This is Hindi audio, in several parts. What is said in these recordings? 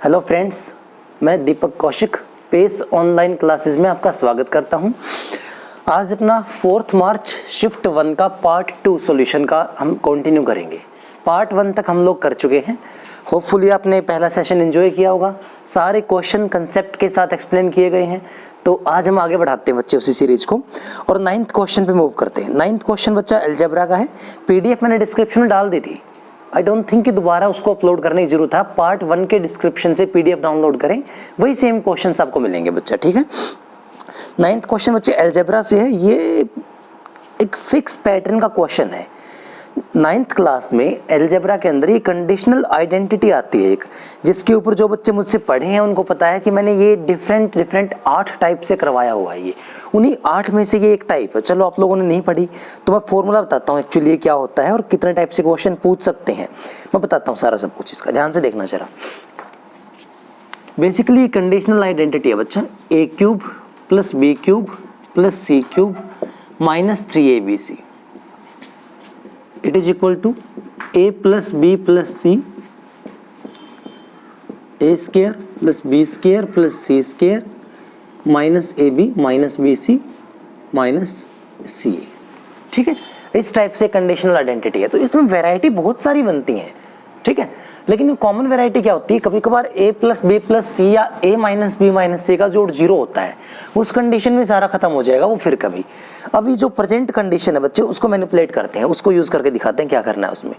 हेलो फ्रेंड्स, मैं दीपक कौशिक पेस ऑनलाइन क्लासेस में आपका स्वागत करता हूं। आज अपना 4 मार्च शिफ्ट 1 का पार्ट 2 सॉल्यूशन का हम कंटिन्यू करेंगे। पार्ट 1 तक हम लोग कर चुके हैं। होपफुली आपने पहला सेशन एंजॉय किया होगा। सारे क्वेश्चन कंसेप्ट के साथ एक्सप्लेन किए गए हैं। तो आज हम आगे बढ़ाते हैं बच्चे उसी सीरीज को और 9th क्वेश्चन पे मूव करते हैं। 9th क्वेश्चन बच्चा अलजेब्रा का है। पीडीएफ मैंने डिस्क्रिप्शन में डाल दी थी। आई डोंट थिंक कि दोबारा उसको अपलोड करने की जरूरत है। पार्ट 1 के डिस्क्रिप्शन से पीडीएफ डाउनलोड करें, वही सेम क्वेश्चंस आपको मिलेंगे बच्चा, ठीक है। 9th क्वेश्चन बच्चे अलजेब्रा से है। ये एक फिक्स पैटर्न का क्वेश्चन है। 9th क्लास में अलजेब्रा के अंदर ये कंडीशनल आइडेंटिटी आती है एक, जिसके ऊपर जो बच्चे मुझसे पढ़े हैं उनको पता है कि मैंने ये डिफरेंट 8 टाइप से करवाया हुआ है। ये उन्हीं 8 में से ये एक टाइप है। चलो आप लोगों ने नहीं पढ़ी तो मैं फॉर्मूला बताता हूँ एक्चुअली ये क्या होता है और कितने टाइप से क्वेश्चन पूछ सकते हैं। मैं बताता हूँ सारा सब कुछ, इसका ध्यान से देखना जरा। बेसिकली कंडीशनल आइडेंटिटी है बच्चा a cube plus b cube plus c cube minus 3abc it is equal to a plus b plus c a square plus b square plus c square minus ab minus bc minus ca। ठीक है, इस टाइप से कंडीशनल आइडेंटिटी है। तो इसमें वैरायटी बहुत सारी बनती हैं, ठीक है। लेकिन कॉमन वैरायटी क्या होती है, कभी कभार a plus b plus c या a minus b minus c का जोड़ 0 होता है, उस कंडीशन में सारा खत्म हो जाएगा वो फिर कभी। अभी जो प्रेजेंट कंडीशन है बच्चे उसको मैनिपुलेट करते हैं, उसको यूज करके दिखाते हैं क्या करना है उसमें।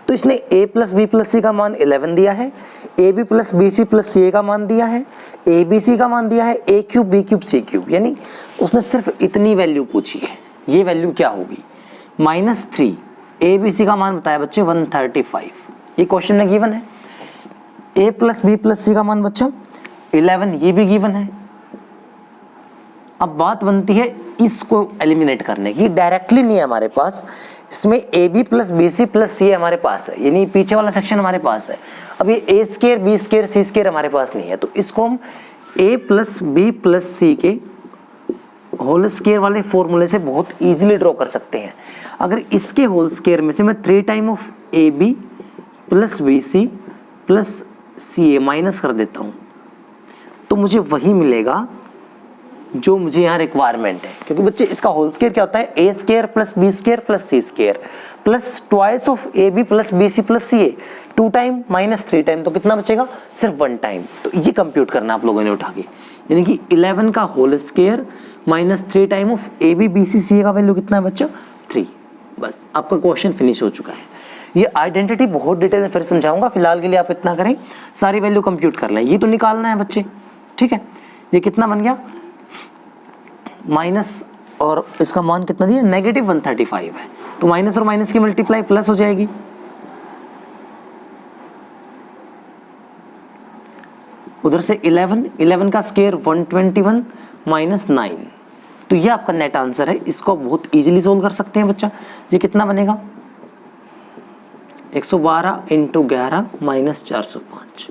तो इसने a plus b plus c का मान 11 दिया है, ab plus bc plus ca का मान दिया है, abc का मान दिया है a cube b cube c cube, यानी उसने सिर्फ इतनी वैल्यू पूछी है। ये वैल्यू क्या होगी, -3 abc का मान बताया बच्चे 135। ये क्वेश्चन में गिवन है। a प्लस बी प्लस सी का मान बच्चा 11, ये भी गिवन है। अब बात बनती है इसको एलिमिनेट करने की। डायरेक्टली नहीं है हमारे पास, इसमें A B plus B C plus C हमारे पास है, यानी पीछे वाला सेक्शन हमारे पास है। अब ये A square B square C square हमारे पास नहीं है, तो इसको हम ए प्लस बी प्लस सी के होल स्क्वायर वाले फॉर्मूले से बहुत इजीली ड्रॉ कर सकते हैं। अगर इसके होल स्क्वायर में से मैं 3 time of A B plus B C plus C A minus कर देता हूँ तो मुझे वही मिलेगा जो मुझे यहाँ रिक्वायरमेंट है। क्योंकि बच्चे इसका होल स्क्वायर क्या होता है, A square plus B square plus C square plus twice of A B plus B C plus C A, 2 time minus 3 time, तो कितना बचेगा, सिर्फ 1 टाइम। तो ये कंप्यूट करना आप लोगों ने उठा के, यानी कि 11 का whole square minus 3 time of A B B C C A का वैल्यू कितना है बच्चा, 3। बस आपका क्वेश्चन फिनिश हो चुका है। ये आइडेंटिटी बहुत डिटेल में फिर समझाऊंगा, फिलहाल के लिए आप इतना करें, सारी वैल्यू कंप्यूट कर लें। ये तो निकालना है बच्चे, ठीक है। ये कितना बन गया, माइनस और इसका मान कितना दिया, -135 है, तो माइनस और माइनस की मल्टीप्लाई प्लस हो जाएगी। उधर से 11 का स्क्वायर 121 माइनस 9, तो ये आपका नेट आंसर है। इसको आप बहुत इजीली सोल्व कर सकते हैं बच्चा। ये कितना बनेगा, 112 इंटू 11 माइनस 405।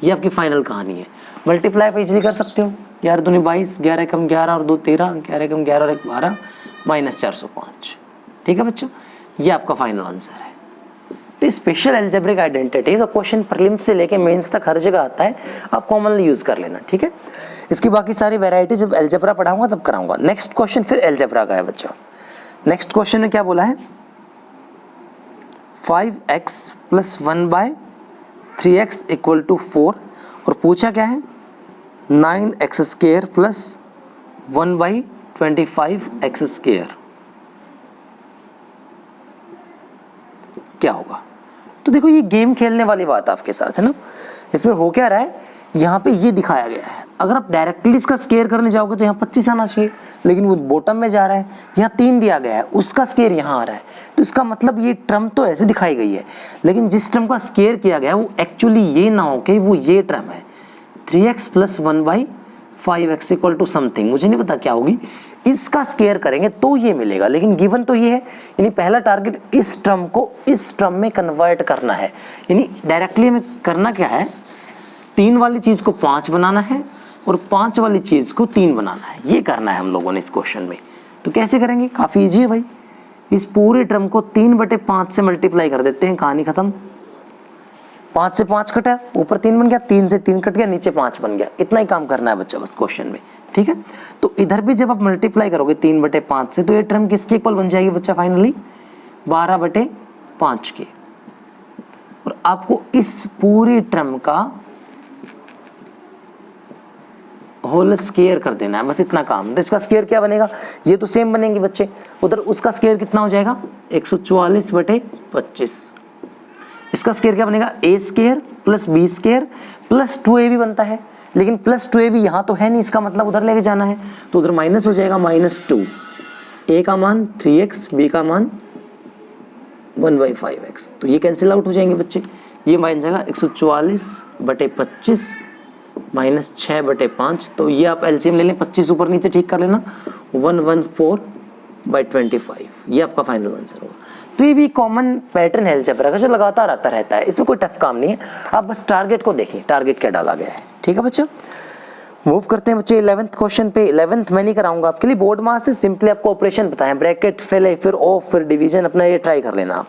ये आपकी फाइनल कहानी है। मल्टीप्लाई आप इजीली कर सकते हो, 11 दूनी 22, 11 कम 11 और 2 13, 11 कम 11 और 1 12 माइनस 405। ठीक है बच्चों, ये आपका फाइनल आंसर है। तो स्पेशल अलजेब्रिक आइडेंटिटी तो क्वेश्चन प्रीलिम्स से लेके मेंस तक हर जगह आता है, आप कॉमनली यूज कर लेना, ठीक है। इसकी बाकी सारी वैरायटी जब अलजेब्रा पढ़ाऊंगा तब कराऊंगा। नेक्स्ट क्वेश्चन फिर अलजेब्रा का है बच्चा। नेक्स्ट क्वेश्चन में क्या बोला है, 5x plus 1/3x equal to 4, और पूछा क्या है, 9x square plus 1/25x square क्या होगा। तो देखो ये गेम खेलने वाली बात आपके साथ है ना। इसमें हो क्या रहा है, यहाँ पे ये दिखाया गया है। अगर आप डायरेक्टली इसका स्क्वायर करने जाओगे तो यहाँ 25 आना चाहिए, लेकिन वो बॉटम में जा रहा है, यहाँ 3 दिया गया है, उसका स्क्वायर यहाँ आ रहा है। तो इसका मतलब ये टर्म तो ऐसे दिखाई गई है, लेकिन जिस टर्म का स्क्वायर किया गया वो एक्चुअली ये ना हो कि वो ये टर्म है, 3x plus 1/5x equal to something, मुझे नहीं पता क्या होगी। इसका स्क्वायर करेंगे तो ये मिलेगा, लेकिन गिवन तो ये है, यानी पहला टारगेट इस टर्म को इस टर्म में कन्वर्ट करना है। यानी डायरेक्टली हमें करना क्या है, 3 वाली चीज को 5 बनाना है और 5 वाली चीज को 3 बनाना है। ये करना है हम लोगों ने इस क्वेश्चन में। तो कैसे करेंगे, काफी इजी है भाई। इस पूरे टर्म को 3/5 से मल्टीप्लाई कर देते हैं, कहानी खत्म। 5 से 5 कटा, ऊपर 3 बन गया, 3 से 3 कट गया, नीचे 5 बन गया। इतना ही काम करना है बच्चा बस क्वेश्चन में, ठीक है। तो इधर भी जब आप मल्टीप्लाई करोगे 3/5 से, तो ये टर्म किसके इक्वल बन जाएगी बच्चा फाइनली? 12/5 के। और आपको इस पूरी टर्म का होल स्क्वायर कर देना है, बस इतना काम। तो इसका स्क्वायर क्या बनेगा? ये तो सेम बनेंगे बच्चे। उधर उसका स्क्वायर कितना हो जाएगा? 144/25। इसका स्क्वायर क्या बनेगा? a square plus b square plus 2ab बनता है, लेकिन प्लस 2ab यहाँ तो है नहीं, इसका मतलब उधर लेके जाना है, तो उधर माइनस हो जाएगा -2। a का मान 3x, b का मान 1/5x, तो ये कैंसिल आउट हो जाएंगे बच्चे। ये बन जाएगा 144/25 माइनस 6/5। तो ये आप एलसीएम ले लें, 25 ऊपर नीचे ठीक कर लेना, 114/25। ये आपका फाइनल आंसर होगा। तो ये भी कॉमन पैटर्न है अलजेब्रा का जो लगातार आता रहता है, इसमें कोई टफ काम नहीं है। आप बस टारगेट को देखें, टारगेट क्या डाला गया है, ठीक है बच्चों। मूव करते हैं बच्चे 11th क्वेश्चन पे। 11th मैं नहीं कराऊंगा आपके लिए, बोर्ड मास से सिंपली आपको ऑपरेशन बताएं, ब्रैकेट फिल फिर ऑफ फिर डिवीजन, अपना ये ट्राई कर लेना आप।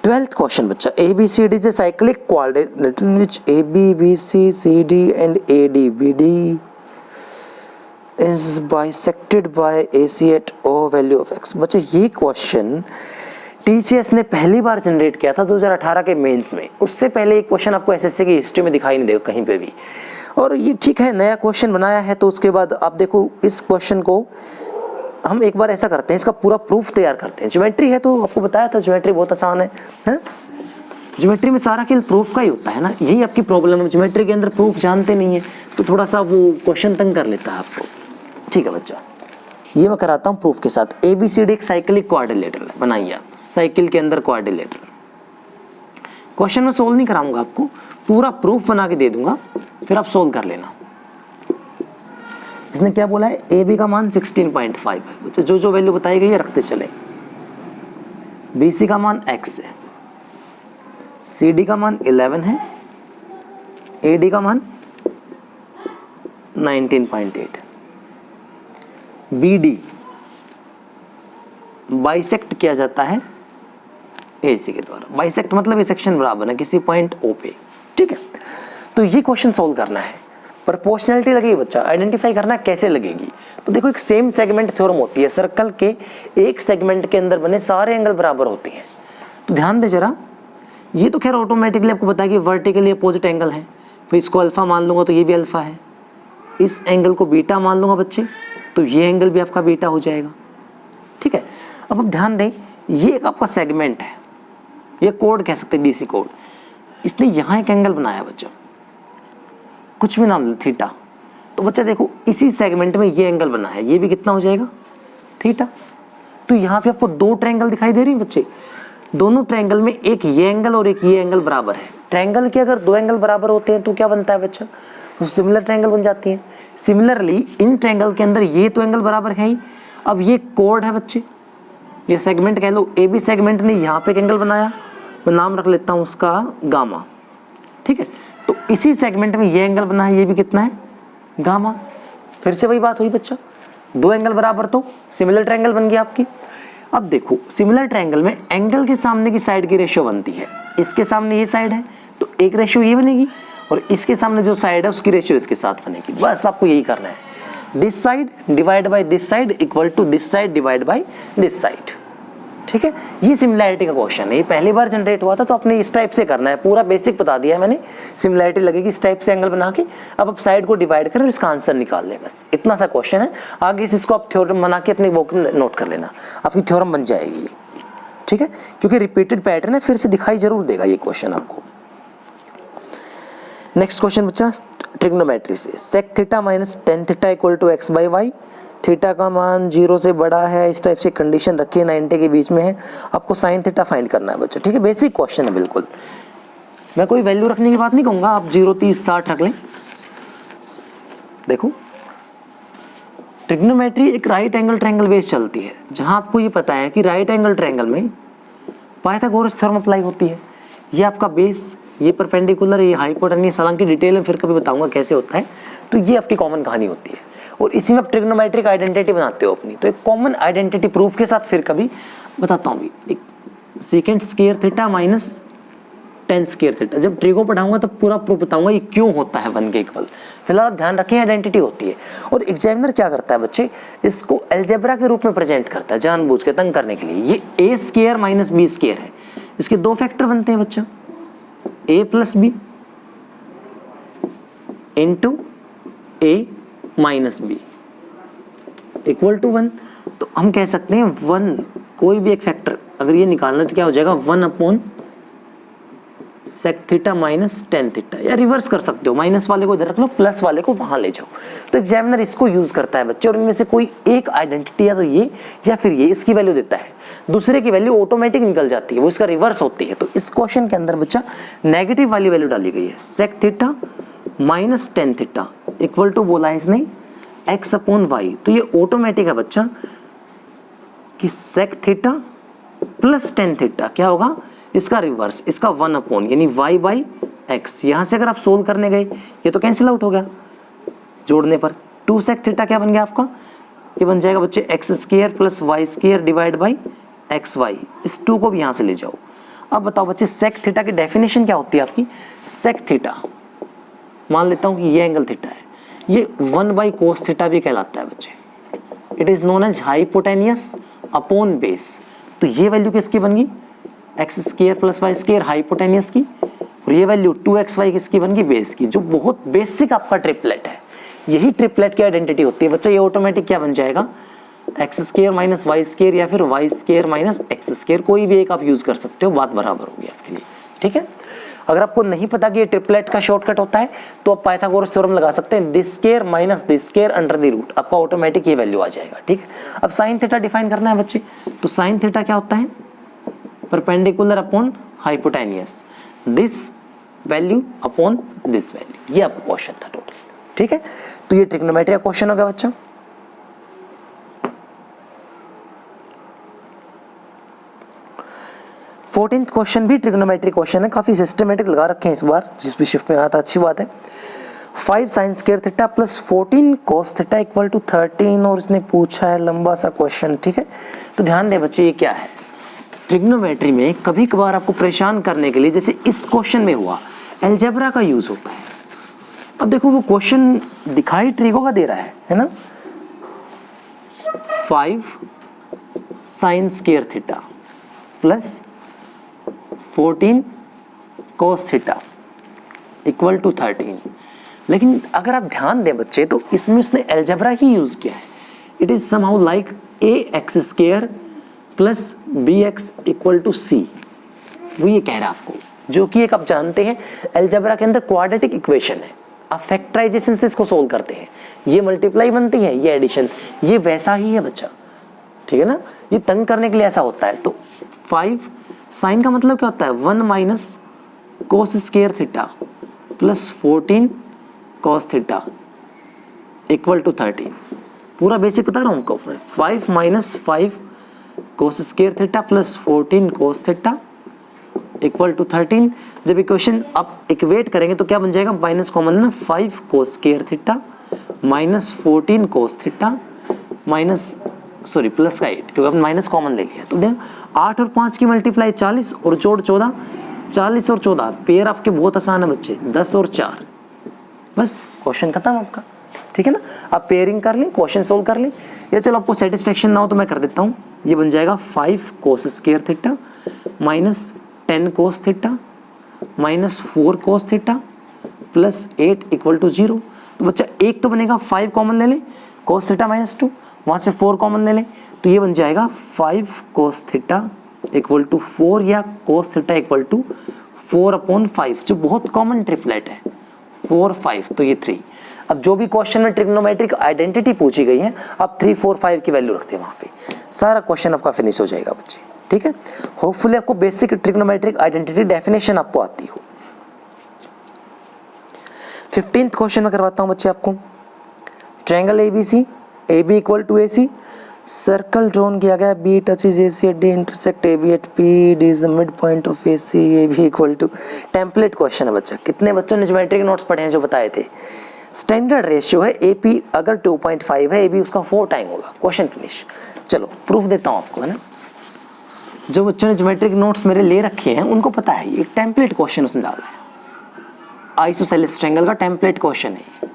12th क्वेश्चन बच्चा, ABCD is a cyclic coordinate in which AB, BC, CD and AD, BD is bisected by AC at O value of x। बच्चे ये क्वेश्चन TCS ने पहली बार जनरेट किया था 2018 के मेंस में। उससे पहले एक क्वेश्चन आपको एसएससी की हिस्ट्री में दिखाई नहीं देगा कहीं पे भी। और ये ठीक है, नया क्वेश्चन बनाया है, तो उसके बाद आप देखो इस क्वेश्चन को हम एक बार ऐसा करते हैं, इसका पूरा प्रूफ तैयार करते हैं। ज्योमेट्री है तो आपको बताया था ज्योमेट्री बहुत आसान है? ज्योमेट्री में सारा खेल प्रूफ का ही होता है ना, यही आपकी प्रॉब्लम है, ज्योमेट्री के अंदर प्रूफ जानते नहीं है तो थोड़ा सा वो क्वेश्चन तंग कर लेता है आपको, ठीक है बच्चा। ये मैं कराता हूँ प्रूफ के साथ। ABCD एक साइक्लिक क्वाड्रिलेटरल है, बनाइए आप, साइकिल के अंदर क्वाड्रिलेटरल। क्वेश्चन में सोल्व नहीं कराऊंगा आपको, पूरा प्रूफ बना के दे दूंगा, फिर आप सोल्व कर लेना। इसने क्या बोला है? AB का मान 16.5 है, जो जो वैल्यू बताई गई है रखते चले। BC का मान x है, CD का मान 11 है, AD का मान 19.8 है। BD बाइसेक्ट किया जाता है AC के द्वारा। बाइसेक्ट मतलब ये सेक्शन बराबर है किसी पॉइंट O पे, ठीक है। तो ये क्वेश्चन सोल्व करना है। प्रोपोर्शनलिटी लगेगी बच्चा, आइडेंटिफाई करना कैसे लगेगी। तो देखो एक सेम सेगमेंट थ्योरम होती है, सर्कल के एक सेगमेंट के अंदर बने सारे एंगल बराबर होते हैं। तो ध्यान दे जरा, ये तो खैर ऑटोमेटिकली आपको पता है कि वर्टिकली अपोजिट एंगल है, फिर इसको अल्फा मान लूंगा तो ये भी अल्फा है, इस एंगल को बीटा मान लूंगा बच्चे तो ये एंगल भी आपका बीटा हो जाएगा, ठीक है। अब आप ध्यान दें, ये एक आपका सेगमेंट है, ये कोड कह सकते हैं, DC कोड। इसने यहाँ एक एंगल बनाया बच्चा, कुछ भी नाम थीटा। तो बच्चा देखो इसी सेगमेंट में ये एंगल बना है, ये भी कितना हो जाएगा? थीटा। तो यहाँ पे आपको दो ट्रायंगल दिखाई दे रही है बच्चे, दोनों ट्रायंगल में एक ये एंगल और एक ये एंगल बराबर है। ट्रायंगल के अगर दो एंगल बराबर होते हैं तो क्या बनता है बच्चा? तो सिमिलर ट्रायंगल बन जाती है। सिमिलरली इन ट्रायंगल के अंदर ये तो एंगल बराबर है ही, अब ये कोड है बच्चे, ये सेगमेंट कह लो, AB सेगमेंट ने यहाँ पे एक एंगल बनाया, मैं नाम रख लेता हूँ उसका गामा, ठीक है। तो इसी सेगमेंट में ये एंगल बना है, ये भी कितना है? गामा। फिर से वही बात हुई बच्चा, दो एंगल बराबर तो सिमिलर ट्रायंगल बन गया आपकी। अब देखो सिमिलर ट्रायंगल में एंगल के सामने की साइड की रेशियो बनती है, इसके सामने ये साइड है तो एक रेशियो ये बनेगी, और इसके सामने जो साइड है उसकी रेशियो इसके साथ बनेगी। बस आपको यही करना है, this side divide by this side equal to this side divide by this side, ठीक है। ये सिमिलैरिटी का क्वेश्चन है, ये पहली बार जनरेट हुआ था तो अपने इस टाइप से करना है, पूरा बेसिक बता दिया है मैंने। सिमिलैरिटी लगेगी इस टाइप से एंगल बना के, अब आप साइड को डिवाइड करें और इसका आंसर निकाल लें, बस इतना सा क्वेश्चन है। आगे इसको आप थ्योरम बना के अपने बुक में नोट कर लेना, आपकी थ्योरम बन जाएगी, ठीक है, क्योंकि रिपीटेड पैटर्न है, फिर से दिखाई जरूर देगा ये क्वेश्चन आपको। नेक्स्ट क्वेश्चन बच्चा ट्रिग्नोमेट्री से, sec theta minus tan theta equal to x by y, theta का मान 0 से बड़ा है, इस टाइप से कंडीशन रखी है, 90 के बीच में है, आपको साइन थीटा फाइंड करना है बच्चा, ठीक है। बेसिक क्वेश्चन है बिल्कुल, मैं कोई वैल्यू रखने की बात नहीं कहूँगा, आप 0, 30, 60 रख लें। देखो ट्रिग्नोमेट्री एक राइट एंगल ट्रायंगल बेस चलती है, जहाँ आपको ये पता है कि राइट एंगल ट्रायंगल में पाइथागोरस थ्योरम अप्लाई होती है। ये आपका बेस, ये परपेंडिकुलर, ये हाइपोटेन्यूस, हालांकि डिटेल में फिर कभी बताऊंगा कैसे होता है। तो ये आपकी कॉमन कहानी होती है, और इसी में आप ट्रिग्नोमेट्रिक आइडेंटिटी बनाते हो अपनी। तो एक कॉमन आइडेंटिटी प्रूफ के साथ फिर कभी बताता हूँ भी, एक second square theta minus ten square theta. जब ट्रिगो पढ़ाऊंगा तो पूरा प्रूफ बताऊंगा ये क्यों होता है 1 के इक्वल। फिलहाल आप ध्यान रखें आइडेंटिटी होती है। और एग्जामिनर क्या करता है बच्चे, इसको अलजेब्रा के रूप में प्रेजेंट करता है जानबूझ के तंग करने के लिए। ये A square minus B square है, इसके दो फैक्टर बनते हैं बच्चा, A plus B into A minus B equal to 1। तो हम कह सकते हैं 1 कोई भी एक फैक्टर अगर ये निकालना तो क्या हो जाएगा 1 upon sec theta minus tan theta, या रिवर्स कर सकते हो, माइनस वाले को इधर रख लो, प्लस वाले को वहां ले जाओ। तो एग्जामिनर इसको यूज करता है बच्चे, और इनमें से कोई एक आइडेंटिटी या तो ये या फिर ये इसकी वैल्यू देता है, दूसरे की वैल्यू ऑटोमेटिक निकल जाती है, वो इसका रिवर्स होती है। तो इस क्वेश्चन के अंदर बच्चा नेगेटिव वाली वैल्यू डाली गई है, sec theta minus tan theta equal to बोला है इसने एक्स अपॉन वाई। तो ये ऑटोमेटिक है बच्चा कि sec theta plus tan theta क्या होगा, इसका रिवर्स, इसका 1 अपॉन यानी y बाई एक्स। यहां से अगर आप सोल्व करने गए ये तो कैंसिल आउट हो गया, जोड़ने पर 2 सेक थीटा क्या बन गया आपका, ये बन जाएगा बच्चे x square plus y square divide by x y. इस 2 को भी यहां से ले जाओ। अब बताओ बच्चे सेक थीटा की डेफिनेशन क्या होती है आपकी, सेक थीटा मान लेता हूं कि ये एंगल थीटा है, ये 1 बाई कोस थीटा भी कहलाता है बच्चे। It is known as hypotenuse upon base. तो ये वैल्यू किसकी बन गई, x square plus y square hypotenuse की, और ये वैल्यू 2xy किसकी बन गई, बेस की, जो बहुत बेसिक आपका ट्रिपलेट है। यही ट्रिपलेट की आइडेंटिटी होती है बच्चा। ये ऑटोमेटिक क्या बन जाएगा, x square minus y square या फिर y square minus x square, कोई भी एक आप यूज कर सकते हो, बात बराबर होगी आपके लिए। ठीक है, अगर आपको नहीं पता कि ये ट्रिपलेट का शॉर्टकट होता है तो आप पाइथागोरस थ्योरम लगा सकते हैं, this square minus this square under the root, आपका ऑटोमेटिक ये वैल्यू आ जाएगा। ठीक है, अब साइन थीटा डिफाइन करना है बच्चे। तो साइन थीटा क्या होता है, perpendicular upon hypotenuse, this value upon this value. ये आपका क्वेश्चन था टोटल। ठीक है, तो ये ट्रिग्नोमेट्री का क्वेश्चन हो गया बच्चा। फोर्टीन्थ क्वेश्चन भी ट्रिग्नोमेट्री क्वेश्चन है, काफी सिस्टमेटिक लगा रखे हैं इस बार, जिस भी शिफ्ट में आता अच्छी बात है। 5 sine square theta plus 14 cos theta equal to 13, और इसने पूछा है लंबा सा क्वेश्चन। ठीक है, तो ध्यान दे बच्चे, ये क्या है, ट्रिग्नोमेट्री में कभी कभार आपको परेशान करने के लिए, जैसे इस क्वेश्चन में हुआ, अलजेब्रा का यूज होता है। अब देखो वो क्वेश्चन दिखाई ट्रिगो का दे रहा है ना, 5 sine square theta plus 14 cos theta equal to 13। लेकिन अगर आप ध्यान दें बच्चे तो इसमें उसने अलजेब्रा ही यूज किया है। It is somehow like A X square plus B X equal to C, वो ये कह रहा है आपको, जो कि एक आप जानते हैं अलजेब्रा के अंदर क्वाड्रेटिक इक्वेशन है। आप फैक्टराइजेशन से इसको सोल्व करते हैं, ये मल्टीप्लाई बनती है, ये एडिशन, ये वैसा ही है बच्चा। ठीक है ना, ये तंग करने के लिए ऐसा होता है। तो 5 साइन का मतलब क्या होता है, 1 minus cos square theta plus 14 cos theta equal to 13। पूरा बेसिक बता रहा हूँ आपको, 5 minus 5 cos square theta plus 14 cos theta equal to 13। जब इक्वेशन आप इक्वेट करेंगे तो क्या बन जाएगा, माइनस कॉमन ना, 5 cos square theta minus 14 cos theta minus plus का 8, क्योंकि आपने माइनस कॉमन ले लिया। तो देखो 8 और 5 की मल्टीप्लाई 40 और जोड़ 14, 40 और 14 पेयर आपके बहुत आसान है बच्चे, 10 और 4, बस क्वेश्चन खत्म आपका। ठीक है ना, आप पेयरिंग कर लें, क्वेश्चन सोल्व कर लें, या चलो आपको सेटिस्फेक्शन ना हो तो मैं कर देता हूँ। ये बन जाएगा 5 cos square theta minus 10 cos theta minus 4 cos theta plus 8 equal to 0। तो बच्चा एक तो बनेगा, 5 कॉमन ले लें, कोस थीटा माइनस 2, वहाँ से 4 कॉमन ले लें, तो ये बन जाएगा 5 कोस थीटा इक्वल टू 4 या cos theta equal to 4 upon 5, जो बहुत कॉमन ट्रिपलेट है, 4 5, तो ये 3। अब जो भी क्वेश्चन में ट्रिग्नोमेट्रिक आइडेंटिटी पूछी गई है, आप 3 4 5 की वैल्यू रखते हैं वहाँ पे, सारा क्वेश्चन आपका फिनिश हो जाएगा बच्चे। ठीक है, होपफुली आपको बेसिक ट्रिग्नोमेट्रिक आइडेंटिटी डेफिनेशन आपको आती हो। 15th क्वेश्चन में करवाता हूँ बच्चे आपको। Triangle A B C, AB equal to AC, circle drawn किया गया, B touches AC at D, intersect AB at P, D is the mid point of AC, AB equal to, template question है बच्चा। कितने बच्चों ने ज्योमेट्री के नोट्स पढ़े हैं जो बताए थे, स्टैंडर्ड रेशियो है, AP अगर 2.5 है, AB उसका 4 टाइम होगा, क्वेश्चन फिनिश। चलो प्रूफ देता हूँ आपको, है ना। जो बच्चों ने ज्योमेट्रिक नोट्स मेरे ले रखे हैं उनको पता है, एक टेम्पलेट क्वेश्चन उसने डाला है, आइसोसेलेस ट्रायंगल का टेम्पलेट क्वेश्चन है।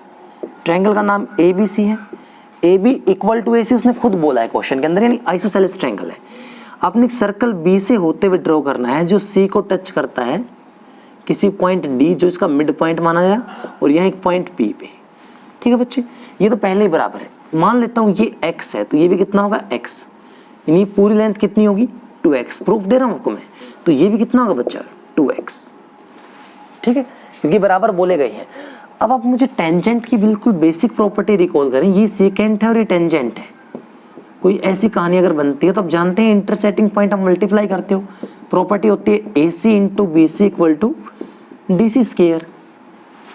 ट्रायंगल का नाम ABC है, AB इक्वल टू AC उसने खुद बोला है क्वेश्चन के अंदर, यानी आइसोसेलेस ट्रायंगल है। आपने एक सर्कल B से होते हुए ड्रॉ करना है जो C को टच करता है किसी पॉइंट D जो इसका मिड पॉइंट माना गया, और यहाँ एक पॉइंट P पे। ठीक है बच्चे, ये तो पहले ही बराबर है। मान लेता हूँ ये x है, तो ये भी कितना होगा x, यानी पूरी लेंथ कितनी होगी 2x। प्रूफ दे रहा हूँ आपको मैं, तो ये भी कितना होगा बच्चा 2x। ठीक है, क्योंकि बराबर बोले गए हैं। अब आप मुझे टेंजेंट की बिल्कुल बेसिक प्रॉपर्टी रिकॉल करें, ये सेकेंट है और ये टेंजेंट है। कोई ऐसी कहानी अगर बनती है तो आप जानते हैं इंटरसेक्टिंग पॉइंट आप मल्टीप्लाई करते हो, प्रॉपर्टी होती है AC into BC equal to DC square.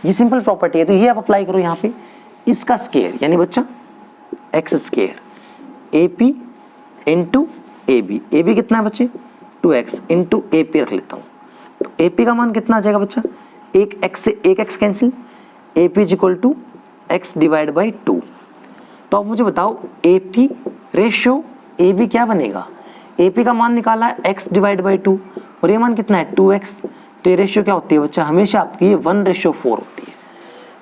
ये सिंपल प्रॉपर्टी है, तो ये आप अप्लाई करो यहाँ पे, इसका स्क्वायर यानी बच्चा x square AP into AB। AB कितना है बच्चे 2x इंटू AP रख लेता हूँ, तो AP का मान कितना आ जाएगा बच्चा, एक x से एक x cancel, AP is equal to x divide by 2। तो आप मुझे बताओ AP रेशियो AB क्या बनेगा, AP का मान निकाला है x डिवाइड बाई 2 और ये मान कितना है 2x, तो ये रेशियो क्या होती है बच्चा, हमेशा आपकी ये 1:4 होती है।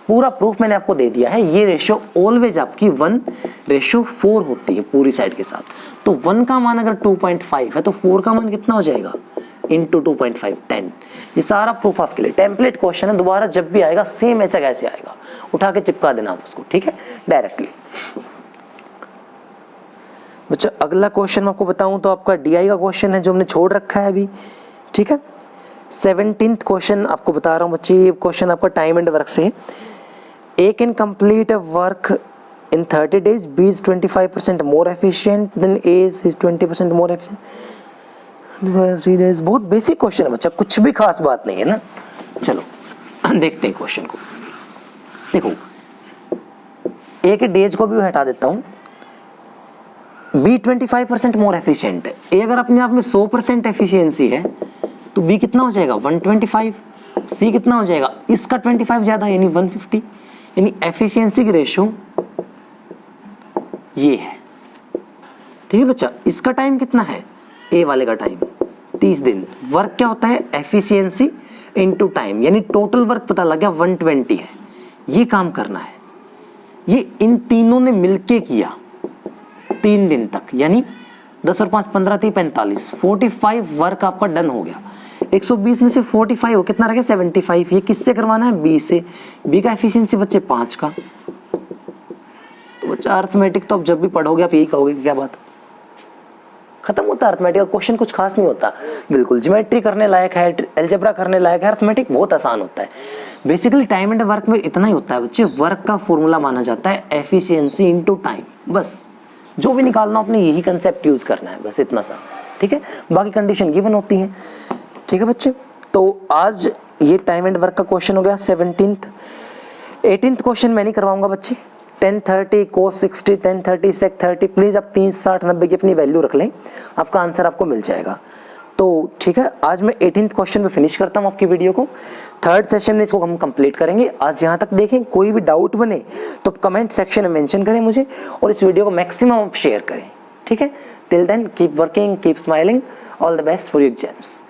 पूरा प्रूफ मैंने आपको दे दिया है, ये रेशियो ऑलवेज आपकी 1:4 होती है पूरी साइड के साथ। तो 1 का मान अगर 2.5 है तो 4 का मान कितना हो जाएगा इंटू 2.5 10। ये सारा प्रूफ आपके लिए, टेम्पलेट क्वेश्चन है, दोबारा जब भी आएगा सेम ऐसा कैसे आएगा, उठा के चिपका देना आप उसको। ठीक है, डायरेक्टली। बच्चा अगला क्वेश्चन आपको बताऊं तो आपका DI का क्वेश्चन है जो हमने छोड़ रखा है अभी। ठीक है, 17th क्वेश्चन आपको बता रहा हूँ बच्चे, ये क्वेश्चन आपका टाइम एंड वर्क से। A can complete a work in 30 days, B is 25% more efficient than A is 20% more efficient. 3 days, बहुत बेसिक क्वेश्चन है बच्चा, कुछ भी खास बात नहीं है ना। चलो देखते हैं क्वेश्चन को। देखो A के डेज को भी हटा देता हूँ, B 25% मोर एफिशिएंट है। A अगर अपने आप में 100% एफिशिएंसी है तो B कितना हो जाएगा 125, C कितना हो जाएगा इसका 25 ज्यादा यानी 150, यानी एफिशिएंसी की रेशियो ये है। ठीक है बच्चा, इसका टाइम कितना है A वाले का टाइम 30 दिन। वर्क क्या होता है एफिशिएंसी इनटू टाइम, यानी टोटल वर्क पता लग गया 120 है। ये काम करना है, ये इन तीनों ने मिलके किया 3 दिन तक, यानी 10 और 5 15 3 45 45 वर्क आपका डन हो गया। 120 में से 45 हो कितना रह गया 75। ये किससे करवाना है B से, B का एफिशिएंसी बच्चे 5 का। तो बच्चा अर्थमेटिक तो आप जब भी पढ़ोगे आप यही कहोगे क्या बात, खत्म होता है अर्थमेटिक का क्वेश्चन, कुछ खास नहीं होता बिल्कुल। ज्योमेट्री करने लायक है, अलजेब्रा करने लायक है, अर्थमेटिक बहुत आसान होता है। बेसिकली टाइम एंड वर्क में इतना ही होता है बच्चे, वर्क का फॉर्मूला माना जाता है एफिशिएंसी इनटू टाइम, बस जो भी निकालना आपने यही कंसेप्ट यूज करना है, बस इतना सा। ठीक है, बाकी कंडीशन गिवन होती है। ठीक है बच्चे, तो आज ये टाइम एंड वर्क का क्वेश्चन हो गया 17th। 18th क्वेश्चन मैं नहीं करवाऊंगा बच्चे, 1030 cos 60 1030 sec 30, प्लीज आप 30 60 90 की अपनी वैल्यू रख लें, आपका आंसर आपको मिल जाएगा। तो ठीक है, आज मैं 18th क्वेश्चन पे फिनिश करता हूँ आपकी वीडियो को। 3rd सेशन में इसको हम कंप्लीट करेंगे। आज यहाँ तक देखें, कोई भी डाउट बने तो कमेंट सेक्शन में मेंशन करें मुझे, और इस वीडियो को मैक्सिमम आप शेयर करें। ठीक है, till then keep working, keep smiling, all the best for your exams.